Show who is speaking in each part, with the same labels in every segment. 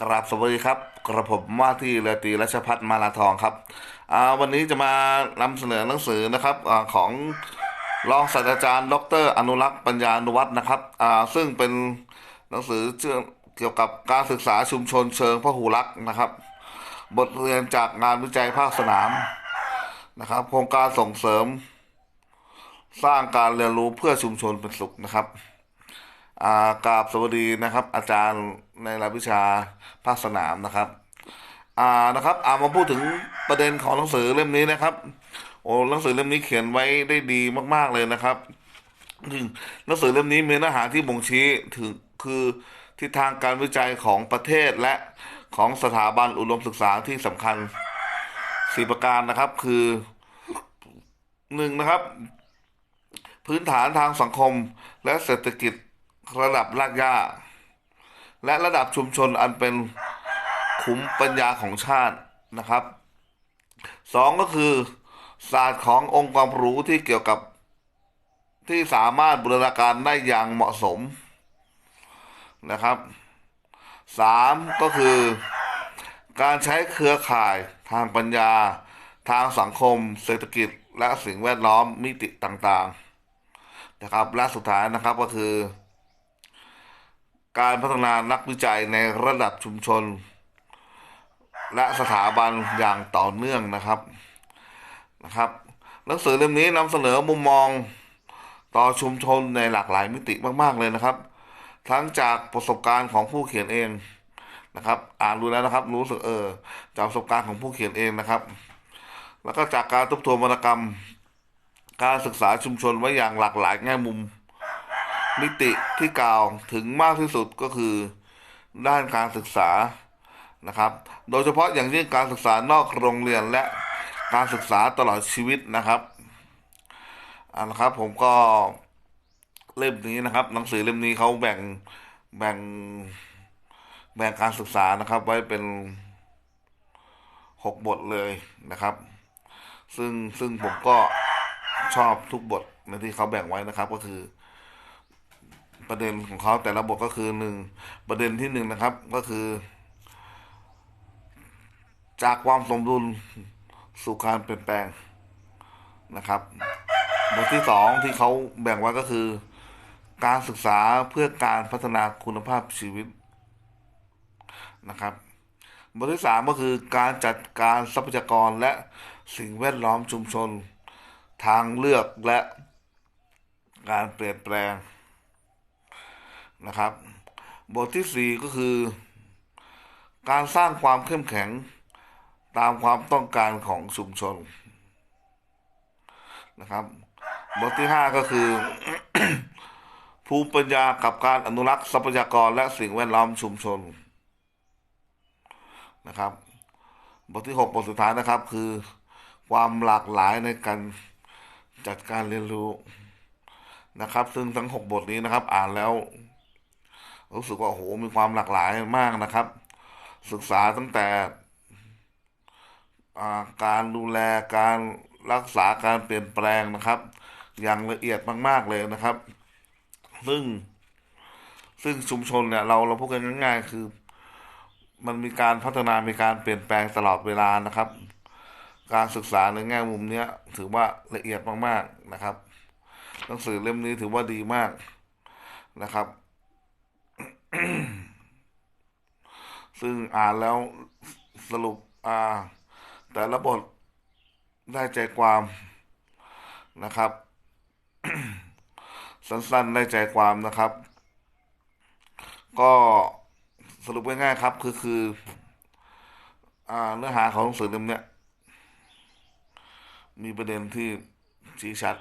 Speaker 1: กราบสวัสดีครับกระผมว่าที่เรือตรีรัชพัฒน์มาลาทองครับวันนี้จะมานำเสนอหนังสือนะครับของรองศาสตราจารย์ดรอนุรักษ์ปัญญานุวัฒน์นะครับซึ่งเป็นหนังสือเกี่ยวกับการศึกษาชุมชนเชิงพหุรักษ์นะครับบทเรียนจากงานวิจัยภาคสนามนะครับโครงการส่งเสริมสร้างการเรียนรู้เพื่อชุมชนเป็นสุขนะครับกราบสวัสดีนะครับอาจารย์ในรายวิชาภาคสนามนะครับนะครับมาพูดถึงประเด็นของหนังสือเล่มนี้นะครับโอ้หนังสือเล่มนี้เขียนไว้ได้ดีมากๆเลยนะครับซึ่งหนังสือเล่มนี้มีเนื้อหาที่บ่งชี้ถึงคือทิศทางการวิจัยของประเทศและของสถาบันอุดมศึกษาที่สำคัญสี่ประการนะครับคือหนึ่งนะครับพื้นฐานทางสังคมและเศรษฐกิจระดับรากหญ้าและระดับชุมชนอันเป็นขุมปัญญาของชาตินะครับสองก็คือศาสตร์ขององค์ความรู้ที่เกี่ยวกับที่สามารถบูรณาการได้อย่างเหมาะสมนะครับสามก็คือการใช้เครือข่ายทางปัญญาทางสังคมเศรษฐกิจและสิ่งแวดล้อมมิติต่างๆนะครับและสุดท้ายนะครับก็คือการพัฒนานักวิจัยในระดับชุมชนและสถาบันอย่างต่อเนื่องนะครับหนังสือเล่มนี้นำเสนอมุมมองต่อชุมชนในหลากหลายมิติมากๆเลยนะครับทั้งจากประสบการณ์ของผู้เขียนเองนะครับอ่านดูแล้วนะครับรู้สึกจากประสบการณ์ของผู้เขียนเองนะครับแล้วก็จากการทบทวนวรรณกรรมการศึกษาชุมชนไว้อย่างหลากหลายแง่มุมมิติที่กล่าวถึงมากที่สุดก็คือด้านการศึกษานะครับโดยเฉพาะอย่างยิ่งการศึกษานอกโรงเรียนและการศึกษาตลอดชีวิตนะครับนะครับผมก็เล่มนี้นะครับหนังสือเล่มนี้เขาแบ่งแบ่งการศึกษานะครับไว้เป็น6 บทเลยนะครับซึ่งผมก็ชอบทุกบทในที่เขาแบ่งไว้นะครับก็คือประเด็นของเขาแต่ละบทก็คือประเด็นที่1นะครับก็คือจากความสมดุลสู่การเปลี่ยนแปลงนะครับบทที่2ที่เขาแบ่งไว้ก็คือการศึกษาเพื่อการพัฒนาคุณภาพชีวิตนะครับบทที่3ก็คือการจัดการทรัพยากรและสิ่งแวดล้อมชุมชนทางเลือกและการเปลี่ยนแปลงนะครับบทที่4ก็คือการสร้างความเข้มแข็งตามความต้องการของชุมชนนะครับบทที่5ก็คือภูมิปัญญากับการอนุรักษ์ทรัพยากรและสิ่งแวดล้อมชุมชนนะครับบทที่6บทสุดท้ายนะครับคือความหลากหลายในการจัดการเรียนรู้นะครับซึ่งทั้ง6 บทนี้นะครับอ่านแล้วรู้สึกว่าโอ้โหมีความหลากหลายมากนะครับศึกษาตั้งแต่การดูแลการรักษาการเปลี่ยนแปลงนะครับอย่างละเอียดมากๆเลยนะครับซึ่งชุมชนเนี่ยเราพูดกันง่ายๆคือมันมีการพัฒนามีการเปลี่ยนแปลงตลอดเวลานะครับการศึกษาในแง่มุมนี้ถือว่าละเอียดมากๆนะครับหนังสือเล่มนี้ถือว่าดีมากนะครับซึ่งอ่านแล้วสรุปแต่ละบทได้ใจความนะครับสั้นๆได้ใจความนะครับก็สรุปง่ายๆครับคือเนื้อหาของหนังสือเล่มเนี้ยมีประเด็นที่ชี้ชัด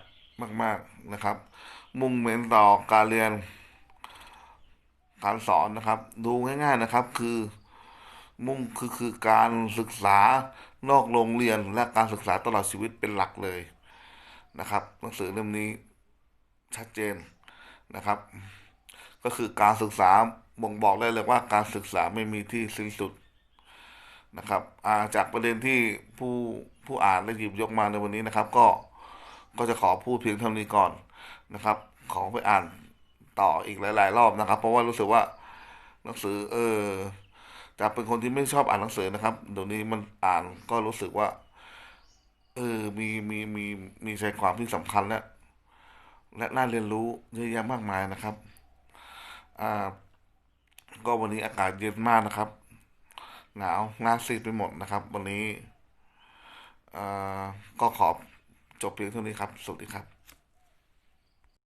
Speaker 1: มากๆนะครับมุ่งเน้นต่อการเรียนการสอนนะครับดูง่ายๆนะครับคือการศึกษานอกโรงเรียนและการศึกษาตลอดชีวิตเป็นหลักเลยนะครับหนังสือเล่มนี้ชัดเจนนะครับก็คือการศึกษาบ่งบอกได้เลยว่าการศึกษาไม่มีที่สิ้นสุดนะครับจากประเด็นที่ผู้อ่านได้หยิบยกมาในวันนี้นะครับก็จะขอพูดเพียงเท่านี้ก่อนนะครับขอไปอ่านต่ออีกหลายๆรอบนะครับเพราะว่ารู้สึกว่าหนังสือ จากเป็นคนที่ไม่ชอบอ่านหนังสือนะครับเดี๋ยวนี้มันอ่านก็รู้สึกว่ามีใจความที่สำคัญและน่าเรียนรู้เยอะแยะมากมายนะครับอ่าก็วันนี้อากาศเย็นมากนะครับหนาวหน้าซีดไปหมดนะครับวันนี้อ่าก็ขอจบเพียงเท่านี้ครับสวัสดีครับ